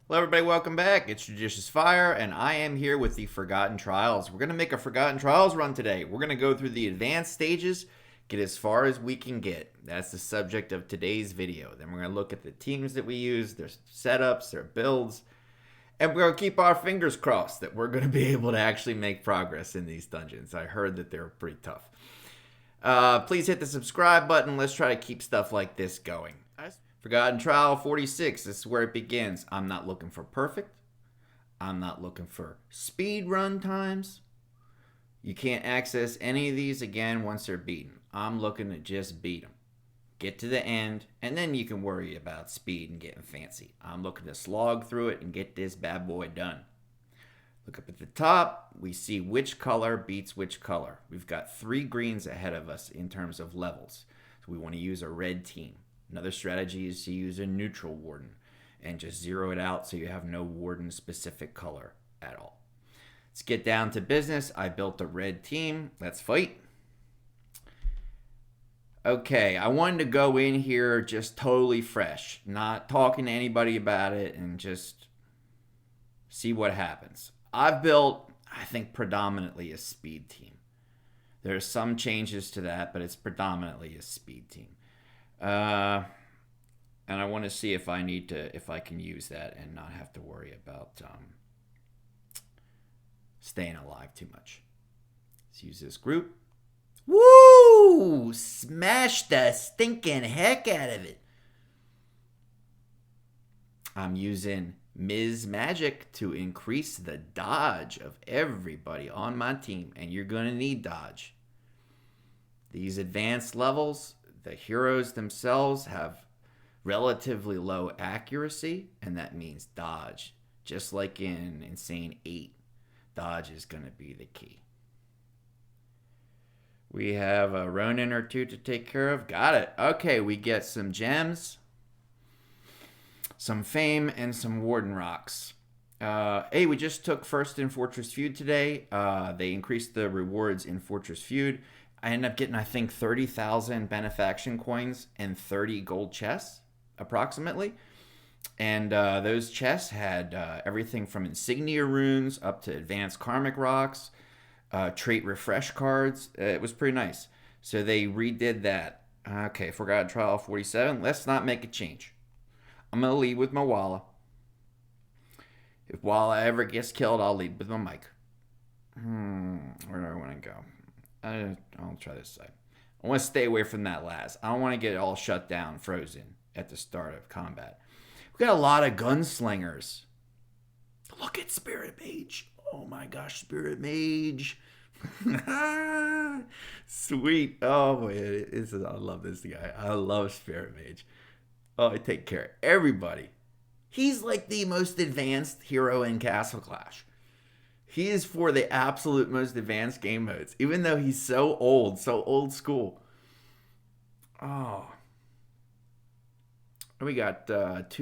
Hello everybody, welcome back. It's Judicious Fire, and I am here with the Forgotten Trials. We're going to make a Forgotten Trials run today. We're going to go through the advanced stages, get as far as we can get. That's the subject of today's video. Then we're going to look at the teams that we use, their setups, their builds, and we're going to keep our fingers crossed that we're going to be able to actually make progress in these dungeons. I heard that they're pretty tough. Please hit the subscribe button. Let's try to keep stuff like this going. Forgotten Trial 46. This is where it begins. I'm not looking for perfect. I'm not looking for speed run times. You can't access any of these again once they're beaten. I'm looking to just beat them. Get to the end, and then you can worry about speed and getting fancy. I'm looking to slog through it and get this bad boy done. Look up at the top. We see which color beats which color. We've got 3 greens ahead of us in terms of levels. So we want to use a red team. Another strategy is to use a neutral warden and just zero it out so you have no warden specific color at all. Let's get down to business. I built a red team. Let's fight. Okay, I wanted to go in here just totally fresh, not talking to anybody about it, and just see what happens. I've built, I think, predominantly a speed team. There are some changes to that, but it's predominantly a speed team. And I want to see if I can use that and not have to worry about staying alive too much. Let's use this group. Woo! Smash the stinking heck out of it. I'm using Ms. Magic to increase the dodge of everybody on my team, and you're going to need dodge. These advanced levels, the heroes themselves have relatively low accuracy, and that means dodge. Just like in Insane 8, dodge is going to be the key. We have a Ronin or 2 to take care of. Got it. Okay, we get some gems, some fame, and some Warden Rocks. Hey, we just took first in Fortress Feud today. They increased the rewards in Fortress Feud. I ended up getting, I think, 30,000 benefaction coins and 30 gold chests, approximately. And those chests had everything from insignia runes up to advanced karmic rocks, trait refresh cards. It was pretty nice. So they redid that. Okay, Forgotten Trial 47. Let's not make a change. I'm going to lead with my Walla. If Walla ever gets killed, I'll lead with my Mike. Where do I want to go? I'll try this side. I want to stay away from that last. I don't want to get all shut down, frozen at the start of combat. We got a lot of gunslingers. Look at Spirit Mage. Oh my gosh, Spirit Mage. Sweet. Oh boy, I love this guy. I love Spirit Mage. Oh, I take care of everybody. He's like the most advanced hero in Castle Clash. He is for the absolute most advanced game modes, even though he's so old school. Oh. We got 2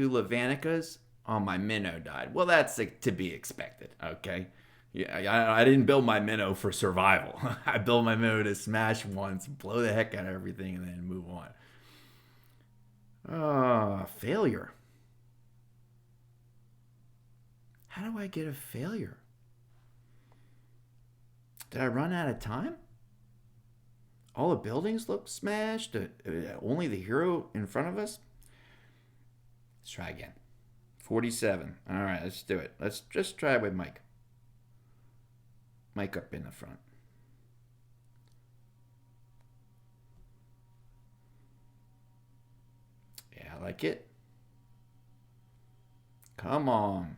Lavanicas. Oh, my minnow died. Well, that's to be expected, okay? Yeah, I didn't build my minnow for survival. I built my minnow to smash once, blow the heck out of everything, and then move on. Oh, failure. How do I get a failure? Did I run out of time? All the buildings look smashed. Only the hero in front of us? Let's try again. 47. All right, let's do it. Let's just try it with Mike. Mike up in the front. Yeah, I like it. Come on.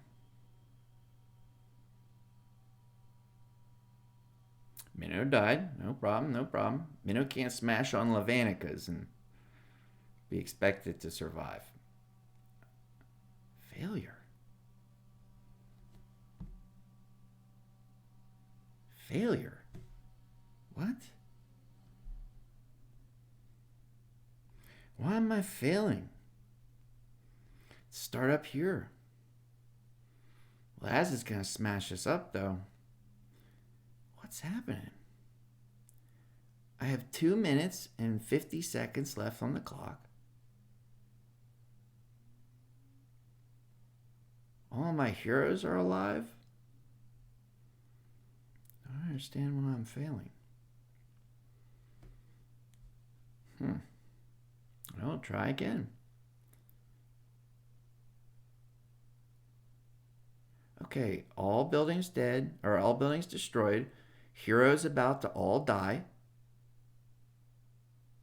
Minnow died. No problem, no problem. Minnow can't smash on Lavanicas and be expected to survive. Failure. Failure? What? Why am I failing? Start up here. Laz is going to smash us up, though. What's happening? I have 2 minutes and 50 seconds left on the clock. All my heroes are alive? I don't understand when I'm failing. Well, try again. Okay, all buildings dead, or all buildings destroyed. Heroes about to all die.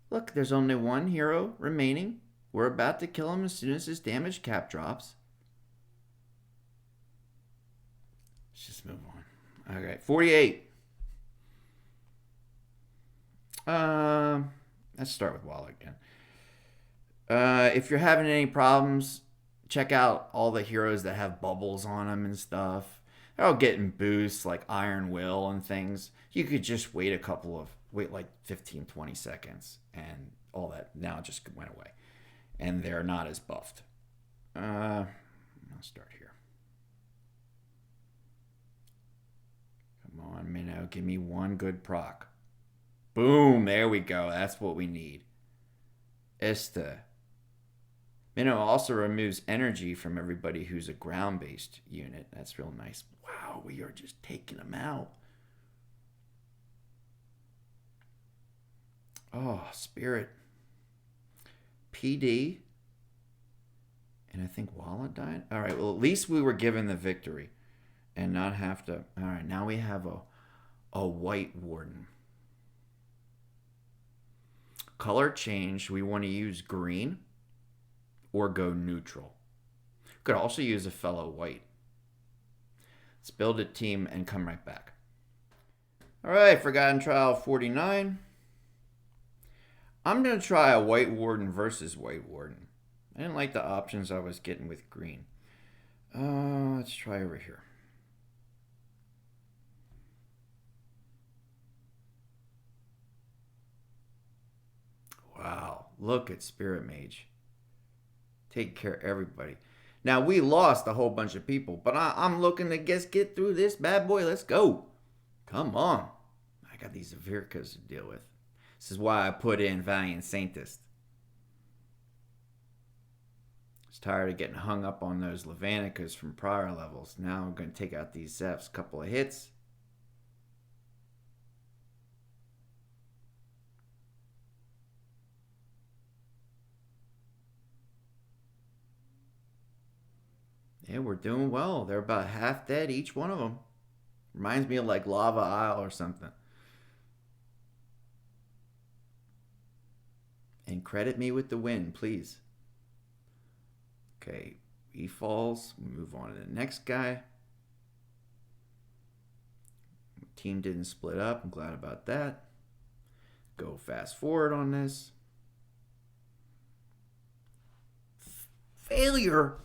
Look, there's only one hero remaining. We're about to kill him as soon as his damage cap drops. Let's just move on. Okay, 48. Let's start with Walla again. If you're having any problems, check out all the heroes that have bubbles on them and stuff. They're all getting boosts like Iron Will and things. You could just wait like 15, 20 seconds and all that now it just went away. And they're not as buffed. I'll start here. Come on, Minnow. Give me one good proc. Boom. There we go. That's what we need. Ista. Minnow also removes energy from everybody who's a ground-based unit. That's real nice. Wow, we are just taking them out. Oh, Spirit. PD. And I think Walla died. All right, well, at least we were given the victory and not have to. All right, now we have a White Warden. Color change, we want to use green or go neutral. Could also use a fellow white. Let's build a team and come right back. All right, Forgotten Trial 49. I'm going to try a White Warden versus White Warden. I didn't like the options I was getting with green. Let's try over here. Wow, look at Spirit Mage. Take care of everybody. Now, we lost a whole bunch of people, but I'm looking to get through this bad boy. Let's go. Come on. I got these Avirkas to deal with. This is why I put in Valiant Saintist. I was tired of getting hung up on those Lavanicas from prior levels. Now I'm going to take out these Zephs. Couple of hits. Yeah, we're doing well. They're about half dead, each one of them. Reminds me of like Lava Isle or something. And credit me with the win, please. Okay, he falls. We move on to the next guy. Team didn't split up. I'm glad about that. Go fast forward on this. Failure.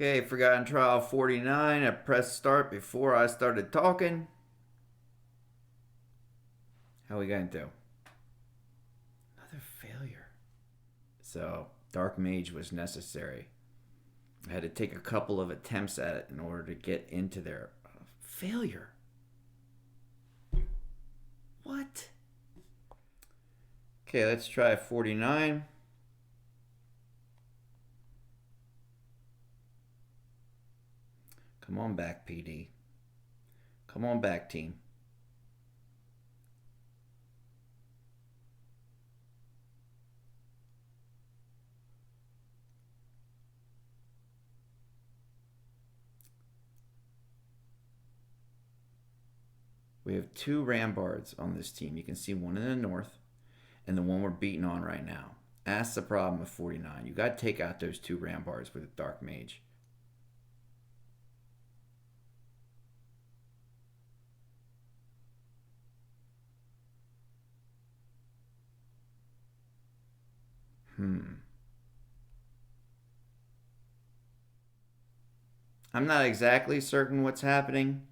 Okay, Forgotten Trial 49. I pressed start before I started talking. How we gonna do? Another failure. So, Dark Mage was necessary. I had to take a couple of attempts at it in order to get into there. Failure. What? Okay, let's try 49. Come on back, PD. Come on back, team. We have two Rambards on this team. You can see one in the north and the one we're beating on right now. That's the problem with 49. You got to take out those two Rambards with a Dark Mage. I'm not exactly certain what's happening.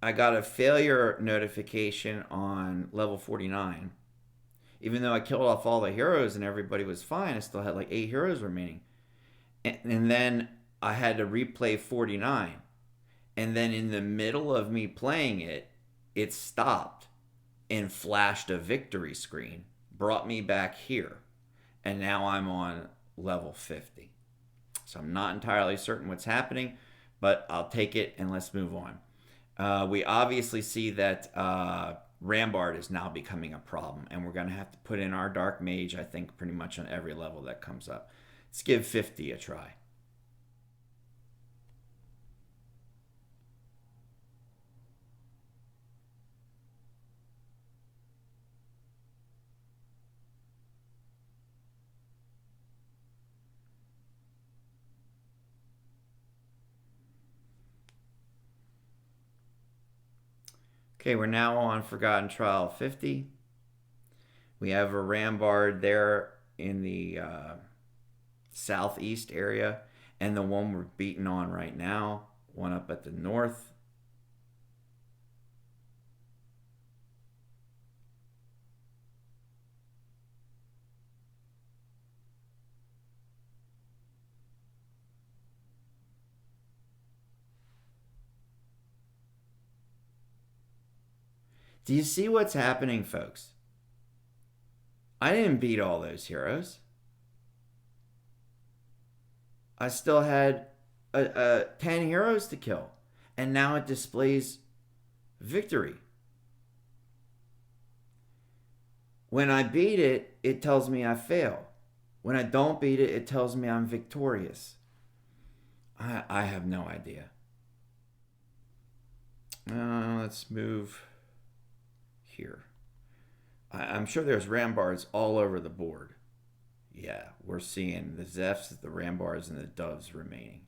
I got a failure notification on level 49. Even though I killed off all the heroes and everybody was fine, I still had like 8 heroes remaining. And then I had to replay 49. And then in the middle of me playing it, it stopped and flashed a victory screen. Brought me back here. And now I'm on level 50. So I'm not entirely certain what's happening, but I'll take it and let's move on. We obviously see that Rambard is now becoming a problem, and we're going to have to put in our Dark Mage, I think, pretty much on every level that comes up. Let's give 50 a try. Okay, we're now on Forgotten Trial 50. We have a Rambard there in the southeast area, and the one we're beating on right now, one up at the north. Do you see what's happening, folks? I didn't beat all those heroes. I still had 10 heroes to kill. And now it displays victory. When I beat it, it tells me I fail. When I don't beat it, it tells me I'm victorious. I have no idea. Let's move here. I'm sure there's Rambards all over the board. Yeah, we're seeing the Zephs, the Rambards, and the Doves remaining.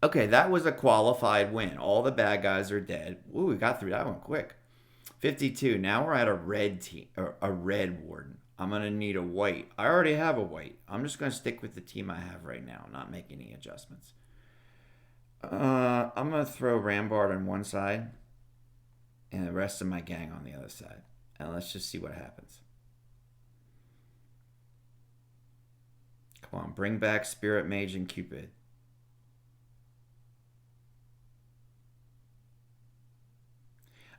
Okay, that was a qualified win. All the bad guys are dead. Ooh, we got through that one quick. 52. Now we're at a red team, or a red warden. I'm going to need a white. I already have a white. I'm just going to stick with the team I have right now, not make any adjustments. I'm going to throw Rambard on one side and the rest of my gang on the other side. And let's just see what happens. Come on, bring back Spirit Mage and Cupid.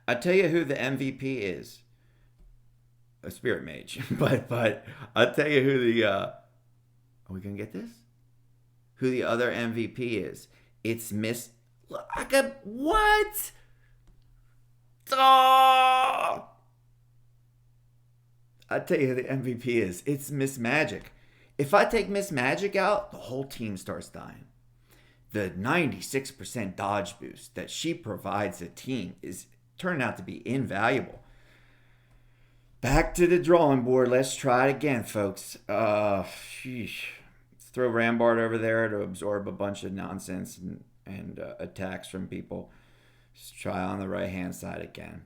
I tell you who the MVP is. A Spirit Mage. but I'll tell you who the are we gonna get this? Who the other MVP is. It's Miss what? Oh! I'll tell you who the MVP is. It's Miss Magic. If I take Miss Magic out, the whole team starts dying. The 96% dodge boost that she provides the team is turned out to be invaluable. Back to the drawing board. Let's try it again, folks. Sheesh. Let's throw Rambard over there to absorb a bunch of nonsense and attacks from people. Just try on the right-hand side again.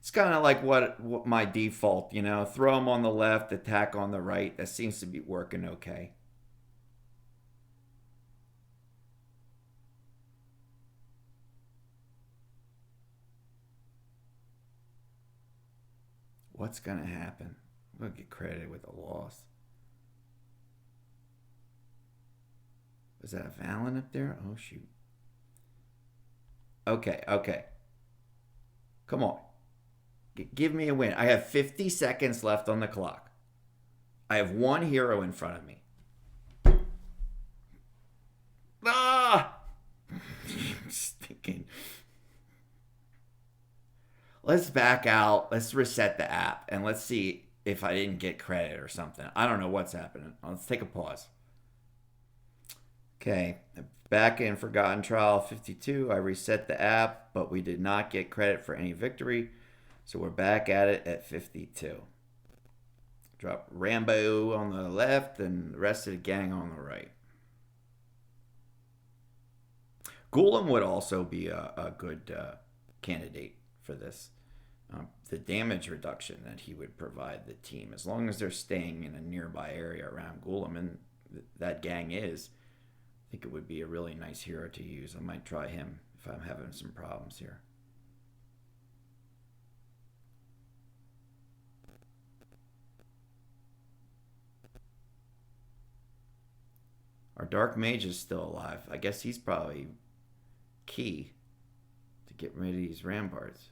It's kind of like what my default, throw them on the left, attack on the right. That seems to be working okay. What's going to happen? I'm going to get credited with a loss. Was that a Valen up there? Oh, shoot. Okay. Come on. Give me a win. I have 50 seconds left on the clock. I have one hero in front of me. Ah! I'm just thinking. Let's back out. Let's reset the app. And let's see if I didn't get credit or something. I don't know what's happening. Let's take a pause. Okay. Back in Forgotten Trial 52. I reset the app, but we did not get credit for any victory. So we're back at it at 52. Drop Rambo on the left and the rest of the gang on the right. Golem would also be a good candidate for this. The damage reduction that he would provide the team, as long as they're staying in a nearby area around Golem, and that gang is, I think it would be a really nice hero to use. I might try him if I'm having some problems here. Our Dark Mage is still alive. I guess he's probably key to get rid of these Rambards.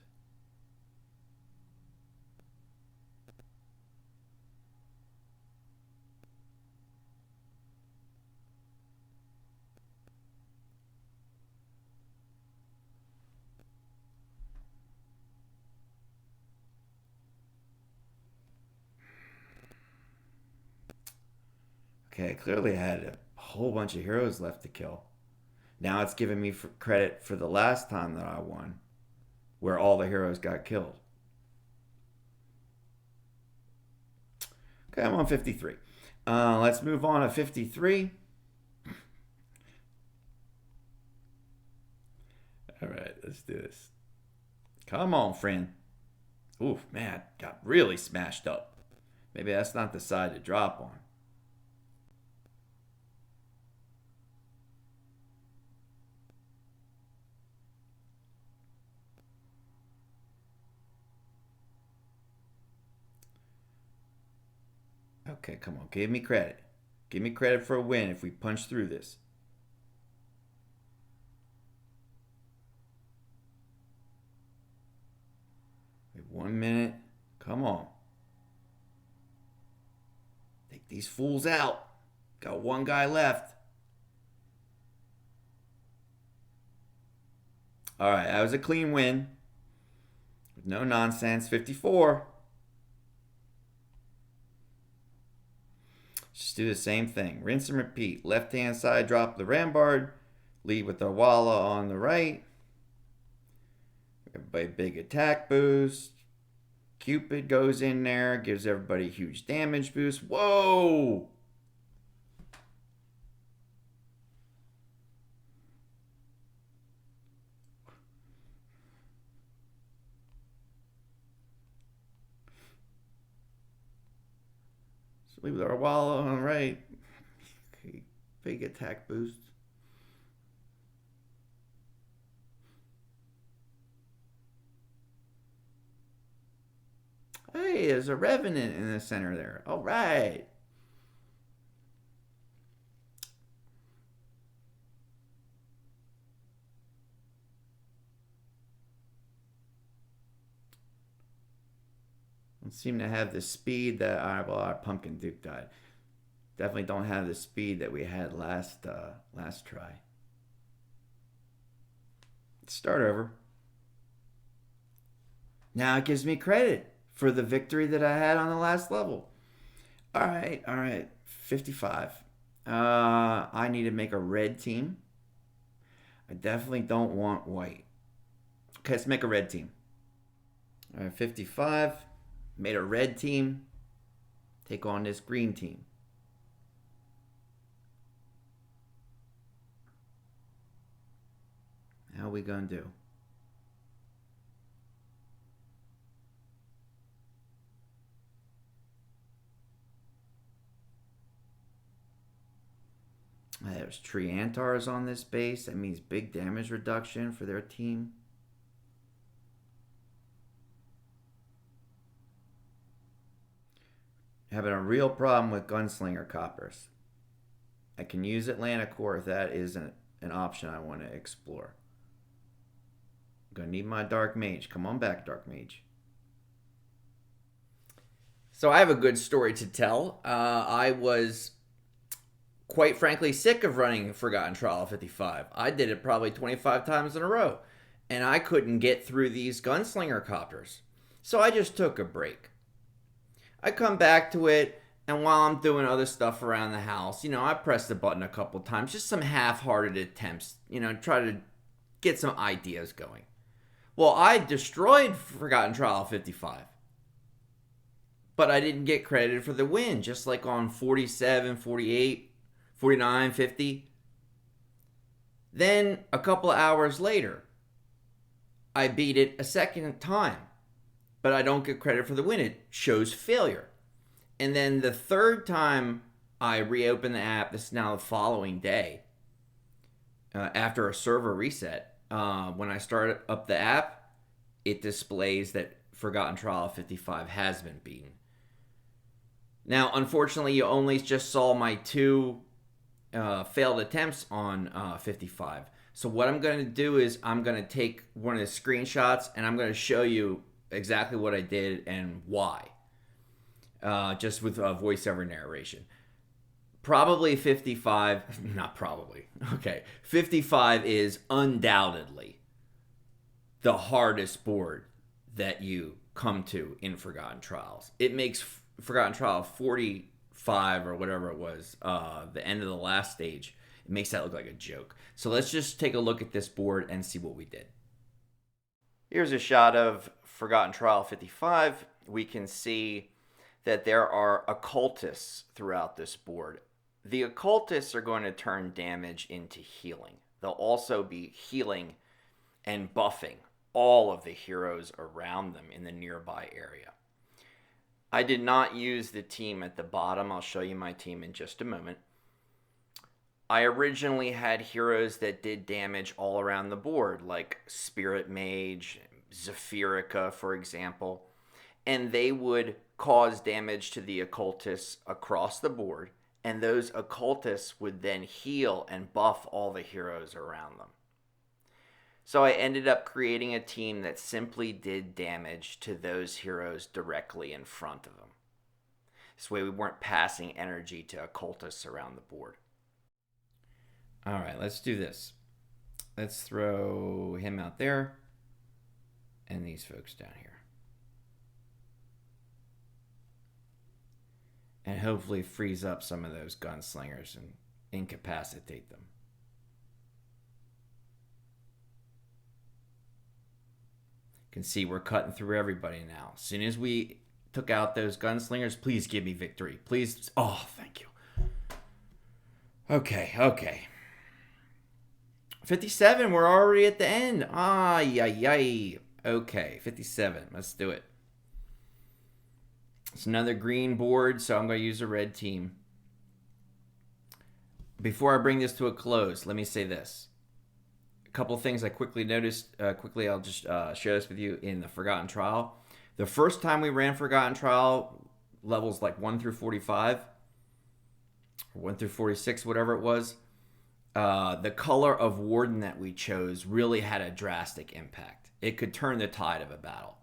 Okay, clearly I had a whole bunch of heroes left to kill. Now it's giving me credit for the last time that I won, where all the heroes got killed. Okay, I'm on 53. Let's move on to 53. All right, let's do this. Come on, friend. Oof, man, got really smashed up. Maybe that's not the side to drop on. Okay, come on. Give me credit. Give me credit for a win if we punch through this. We have 1 minute. Come on. Take these fools out. Got one guy left. All right, that was a clean win. With no nonsense. 54. Just do the same thing. Rinse and repeat. Left hand side, drop the Rambard. Lead with the Walla on the right. Everybody big attack boost. Cupid goes in there, gives everybody a huge damage boost. Whoa! So leave our Walla on the right. Okay, big attack boost. Hey, there's a Revenant in the center there. All right. Don't seem to have the speed that our Pumpkin Duke died. Definitely don't have the speed that we had last try. Let's start over. Now it gives me credit for the victory that I had on the last level. All right. 55. I need to make a red team. I definitely don't want white. Okay, let's make a red team. All right, 55. Made a red team. Take on this green team. How are we gonna do? There's Tree Antars on this base. That means big damage reduction for their team. Having a real problem with Gunslinger Coppers. I can use Atlantic Core if that is an option I want to explore. I'm going to need my Dark Mage. Come on back, Dark Mage. So I have a good story to tell. I was quite frankly sick of running Forgotten Trial 55. I did it probably 25 times in a row, and I couldn't get through these Gunslinger Coppers. So I just took a break. I come back to it, and while I'm doing other stuff around the house, I press the button a couple times, just some half-hearted attempts, try to get some ideas going. Well, I destroyed Forgotten Trial 55. But I didn't get credited for the win, just like on 47, 48, 49, 50. Then, a couple of hours later, I beat it a second time. But I don't get credit for the win. It shows failure. And then the third time I reopen the app, this is now the following day, after a server reset, when I start up the app, it displays that Forgotten Trial 55 has been beaten. Now, unfortunately, you only just saw my two failed attempts on 55. So what I'm going to do is I'm going to take one of the screenshots and I'm going to show you exactly what I did and why. Just with voiceover narration. Probably 55, not probably, okay. 55 is undoubtedly the hardest board that you come to in Forgotten Trials. It makes Forgotten Trial 5 or whatever it was, the end of the last stage. It makes that look like a joke. So let's just take a look at this board and see what we did. Here's a shot of Forgotten Trial 55. We can see that there are occultists throughout this board. The occultists are going to turn damage into healing. They'll also be healing and buffing all of the heroes around them in the nearby area. I did not use the team at the bottom. I'll show you my team in just a moment. I originally had heroes that did damage all around the board, like Spirit Mage, Zephyrica, for example, and they would cause damage to the occultists across the board, and those occultists would then heal and buff all the heroes around them. So I ended up creating a team that simply did damage to those heroes directly in front of them. This way we weren't passing energy to occultists around the board. All right, let's do this. Let's throw him out there and these folks down here. And hopefully freeze up some of those gunslingers and incapacitate them. You can see we're cutting through everybody now. As soon as we took out those gunslingers, please give me victory. Please. Oh, thank you. Okay. 57, we're already at the end. Yay. Okay, 57, let's do it. It's another green board, so I'm going to use a red team. Before I bring this to a close, let me say this. A couple of things I quickly noticed. I'll just share this with you in the Forgotten Trial. The first time we ran Forgotten Trial, levels like 1 through 45, or 1 through 46, whatever it was, the color of Warden that we chose really had a drastic impact. It could turn the tide of a battle.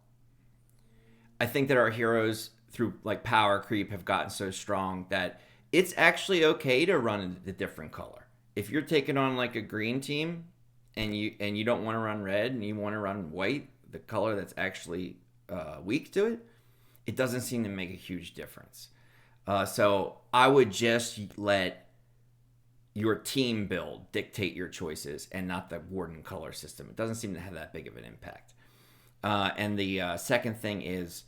I think that our heroes, through like power creep, have gotten so strong that it's actually okay to run the different color. If you're taking on like a green team and you don't want to run red and you want to run white, the color that's actually weak to it, it doesn't seem to make a huge difference. So I would just let your team build dictate your choices and not the Warden color system. It doesn't seem to have that big of an impact. And the second thing is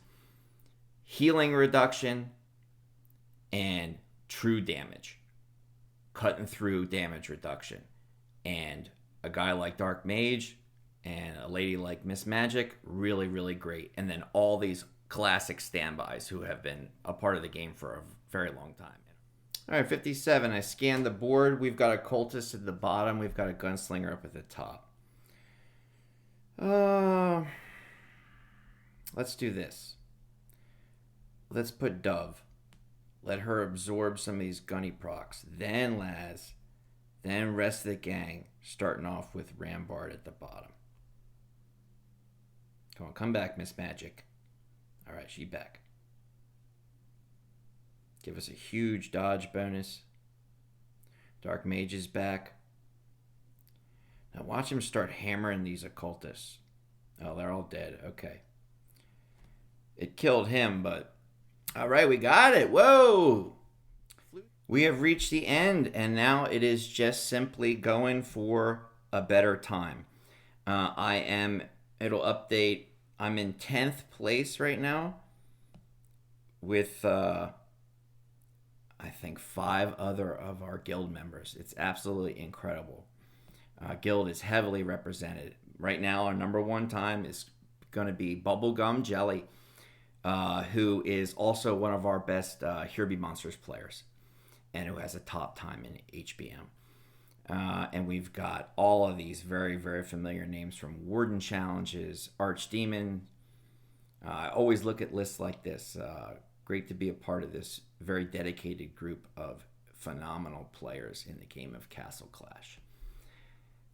healing reduction and true damage. Cutting through damage reduction. And a guy like Dark Mage and a lady like Miss Magic, really, really great. And then all these classic standbys who have been a part of the game for a very long time. All right, 57. I scanned the board. We've got a cultist at the bottom. We've got a gunslinger up at the top. Let's do this. Let's put Dove. Let her absorb some of these gunny procs. Then Laz. Then rest of the gang, starting off with Rambard at the bottom. Come on, come back, Miss Magic. All right, she back. Give us a huge dodge bonus. Dark Mage is back. Now watch him start hammering these occultists. Oh, they're all dead. Okay. It killed him, but... all right, we got it. Whoa! We have reached the end, and now it is just simply going for a better time. It'll update. I'm in 10th place right now with... I think 5 other of our guild members. It's absolutely incredible. Guild is heavily represented. Right now, our number 1 time is going to be Bubblegum Jelly, who is also one of our best Herby Monsters players and who has a top time in HBM. And we've got all of these very, very familiar names from Warden Challenges, Archdemon. I always look at lists like this. Great to be a part of this very dedicated group of phenomenal players in the game of Castle Clash.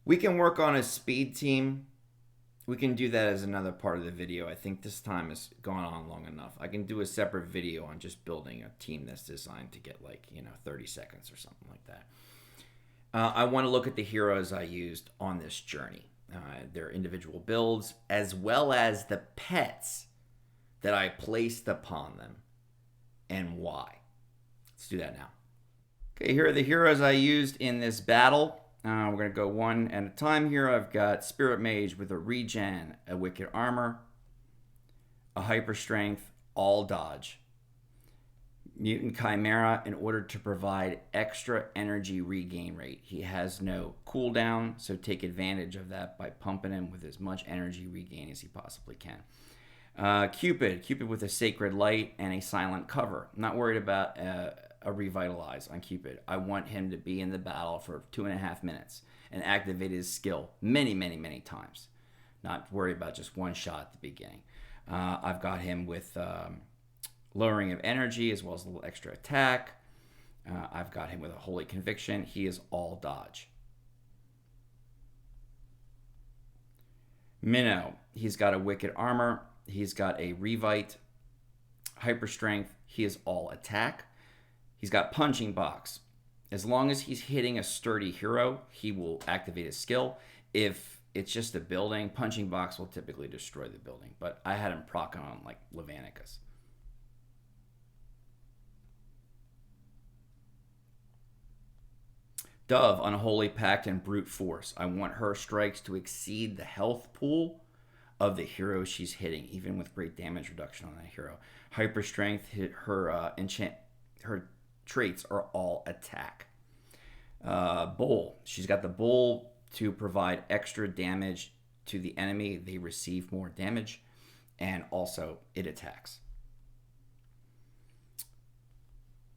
We can work on a speed team. We can do that as another part of the video. I think this time has gone on long enough. I can do a separate video on just building a team that's designed to get 30 seconds or something like that. I want to look at the heroes I used on this journey, their individual builds, as well as the pets that I placed upon them and why. Let's do that now. Okay, here are the heroes I used in this battle. We're going to go one at a time here. I've got Spirit Mage with a regen, a Wicked Armor, a Hyperstrength, all dodge. Mutant Chimera in order to provide extra energy regain rate. He has no cooldown, so take advantage of that by pumping him with as much energy regain as he possibly can. Cupid with a Sacred Light and a Silent Cover. I'm not worried about a Revitalize on Cupid. I want him to be in the battle for 2.5 minutes and activate his skill many, many, many times. Not worry about just one shot at the beginning. I've got him with lowering of energy as well as a little extra attack. I've got him with a Holy Conviction. He is all dodge. Minnow, he's got a Wicked Armor. He's got a Revite, Hyper Strength. He is all attack. He's got Punching Box. As long as he's hitting a sturdy hero, he will activate his skill. If it's just a building, Punching Box will typically destroy the building. But I had him proccing on like Lavanicas. Dove, Unholy Pact, and Brute Force. I want her strikes to exceed the health pool of the hero she's hitting, even with great damage reduction on that hero. Hyper Strength, her traits are all attack. Bull, she's got the Bull to provide extra damage to the enemy. They receive more damage, and also it attacks.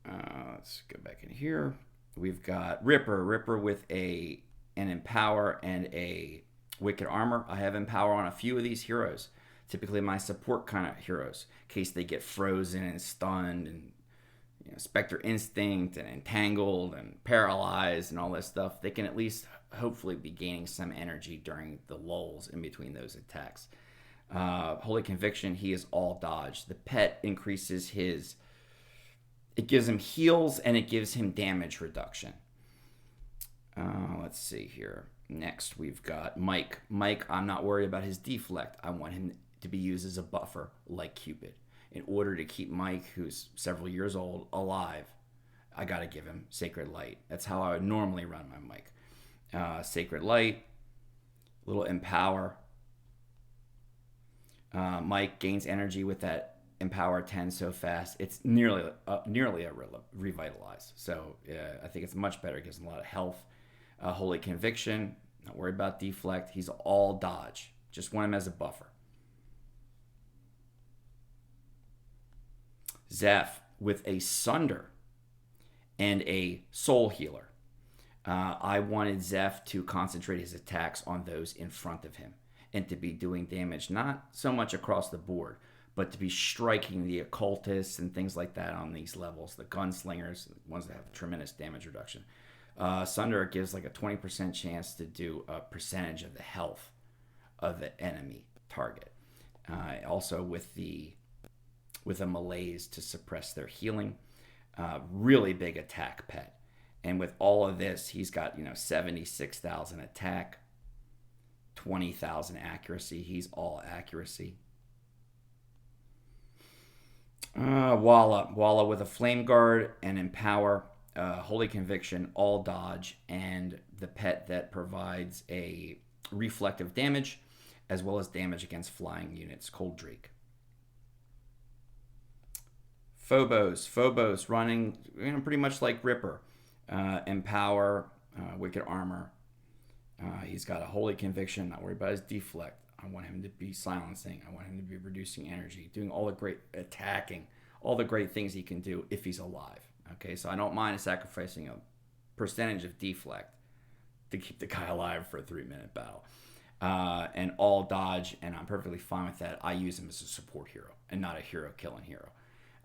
Let's go back in here. We've got Ripper with an Empower and a Wicked Armor. I have Empower on a few of these heroes, typically my support kind of heroes, in case they get frozen and stunned, and Spectre Instinct and Entangled and Paralyzed and all this stuff. They can at least hopefully be gaining some energy during the lulls in between those attacks. Holy Conviction, he is all dodge. The pet increases his... It gives him heals and it gives him damage reduction. Let's see here. Next, we've got Mike. Mike, I'm not worried about his deflect. I want him to be used as a buffer like Cupid. In order to keep Mike, who's several years old, alive, I got to give him Sacred Light. That's how I would normally run my Mike. Sacred Light, little Empower. Mike gains energy with that Empower 10 so fast. It's nearly a Revitalize. So I think it's much better. It gives him a lot of health. Holy Conviction, not worried about deflect. He's all dodge. Just want him as a buffer. Zeph with a Sunder and a Soul Healer. I wanted Zeph to concentrate his attacks on those in front of him and to be doing damage, not so much across the board, but to be striking the occultists and things like that on these levels, the gunslingers, the ones that have tremendous damage reduction. Sunder gives like a 20% chance to do a percentage of the health of the enemy target. Also with a malaise to suppress their healing. Really big attack pet. And with all of this, he's got 76,000 attack, 20,000 accuracy. He's all accuracy. Walla with a Flame Guard and Empower, Holy Conviction, all dodge, and the pet that provides a reflective damage as well as damage against flying units, Cold Drake. Phobos running pretty much like Ripper. Empower, Wicked Armor. He's got a Holy Conviction, not worried about his deflect. I want him to be silencing. I want him to be reducing energy, doing all the great attacking, all the great things he can do if he's alive. Okay, so I don't mind sacrificing a percentage of deflect to keep the guy alive for a 3-minute battle. And all dodge, and I'm perfectly fine with that. I use him as a support hero and not a hero-killing hero.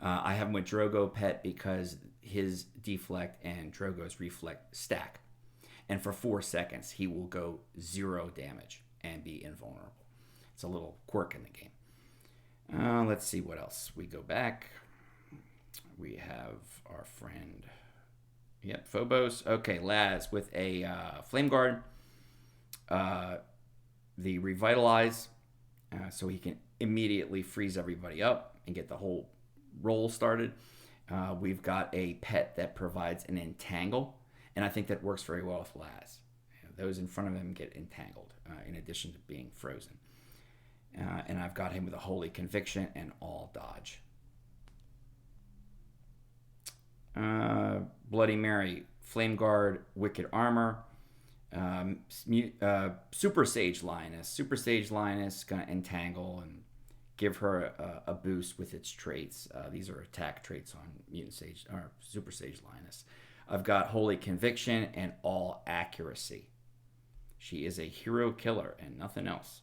I have him with Drogo Pet because his deflect and Drogo's reflect stack. And for 4 seconds, he will go 0 damage and be invulnerable. It's a little quirk in the game. Let's see what else. We go back. We have our friend. Yep, Phobos. Okay, Laz with a Flame Guard. The Revitalize. So he can immediately freeze everybody up and get the whole roll started. We've got a pet that provides an entangle, and I think that works very well with Laz. Those in front of him get entangled, in addition to being frozen. And I've got him with a Holy Conviction and all dodge. Bloody Mary, Flame Guard, Wicked Armor, Super Sage Lioness. Super Sage Lioness going to entangle and give her a boost with its traits. These are attack traits on Mutant Sage or Super Sage Lioness. I've got Holy Conviction and all accuracy. She is a hero killer and nothing else.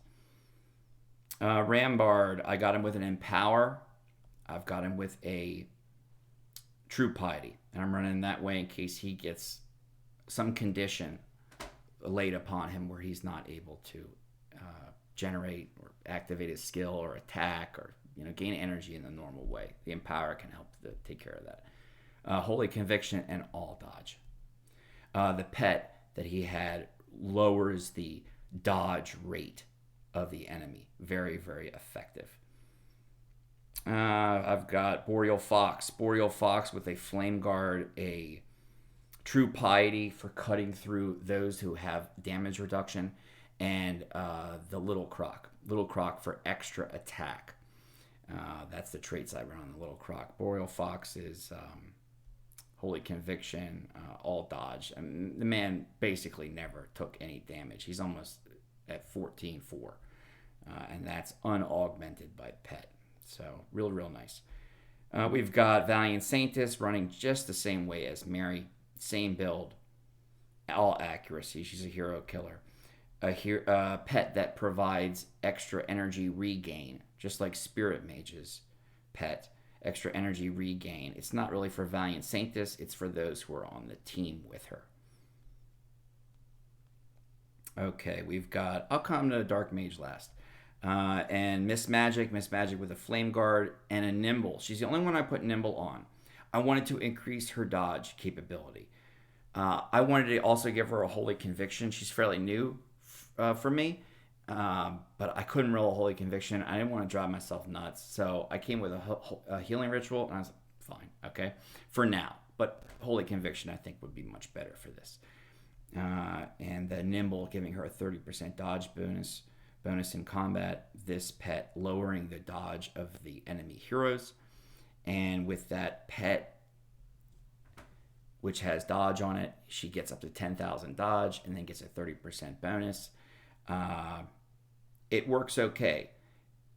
Rambard, I got him with an Empower. I've got him with a True Piety. And I'm running that way in case he gets some condition laid upon him where he's not able to generate or activate his skill or attack or gain energy in the normal way. The Empower can help to take care of that. Holy Conviction and all dodge. The pet that he had lowers the dodge rate of the enemy. Very, very effective. I've got Boreal Fox. Boreal Fox with a Flame Guard, a True Piety for cutting through those who have damage reduction, and the Little Croc. Little Croc for extra attack. That's the traits I run on the Little Croc. Boreal Fox is Holy Conviction, all dodge. I mean, the man basically never took any damage. He's almost at 14-4. And that's unaugmented by pet. So real nice. We've got Valiant Saintess running just the same way as Mary. Same build. All accuracy. She's a hero killer. A pet that provides extra energy regain. Just like Spirit Mage's pet. Extra energy regain. It's not really for Valiant Saintess. It's for those who are on the team with her. Okay, we've got... I'll come to Dark Mage last. And Miss Magic with a Flame Guard and a Nimble. She's the only one I put Nimble on. I wanted to increase her dodge capability. I wanted to also give her a Holy Conviction. She's fairly new for me, but I couldn't roll a Holy Conviction. I didn't want to drive myself nuts, so I came with a Healing Ritual, and I was like, fine, okay, for now. But Holy Conviction, I think, would be much better for this. And the Nimble giving her a 30% dodge bonus in combat. This pet lowering the dodge of the enemy heroes. And with that pet, which has dodge on it, she gets up to 10,000 dodge and then gets a 30% bonus. It works okay.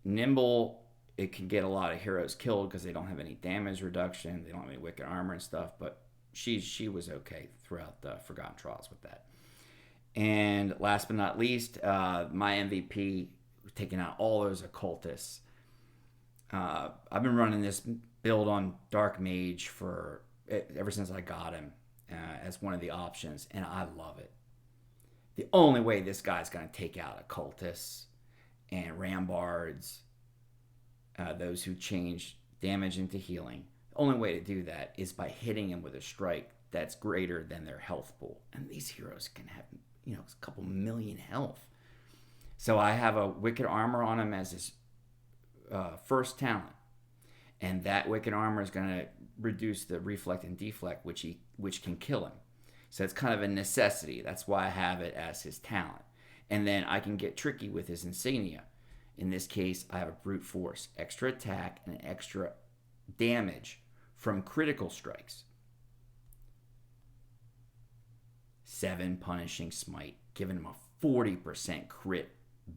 Nimble, it can get a lot of heroes killed because they don't have any damage reduction. They don't have any wicked armor and stuff, but she was okay throughout the Forgotten Trials with that. And last but not least, my MVP, taking out all those occultists. I've been running this build on Dark Mage ever since I got him as one of the options, and I love it. The only way this guy's going to take out occultists and rambards, those who change damage into healing, the only way to do that is by hitting him with a strike that's greater than their health pool. And these heroes can have a couple million health. So I have a Wicked Armor on him as his first talent. And that Wicked Armor is going to reduce the reflect and deflect, which can kill him. So it's kind of a necessity. That's why I have it as his talent. And then I can get tricky with his insignia. In this case, I have a Brute Force, extra attack, and extra damage from critical strikes. 7 Punishing Smite, giving him a 40% crit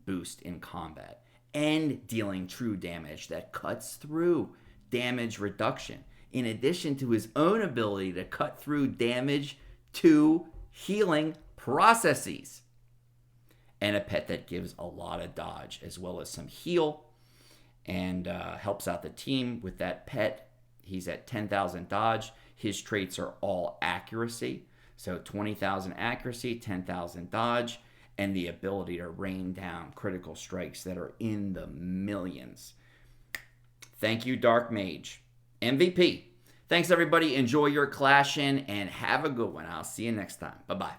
boost in combat, and dealing true damage that cuts through damage reduction, in addition to his own ability to cut through damage to healing processes. And a pet that gives a lot of dodge, as well as some heal, and helps out the team with that pet. He's at 10,000 dodge. His traits are all accuracy. So 20,000 accuracy, 10,000 dodge, and the ability to rain down critical strikes that are in the millions. Thank you, Dark Mage. MVP. Thanks, everybody. Enjoy your clashing and have a good one. I'll see you next time. Bye-bye.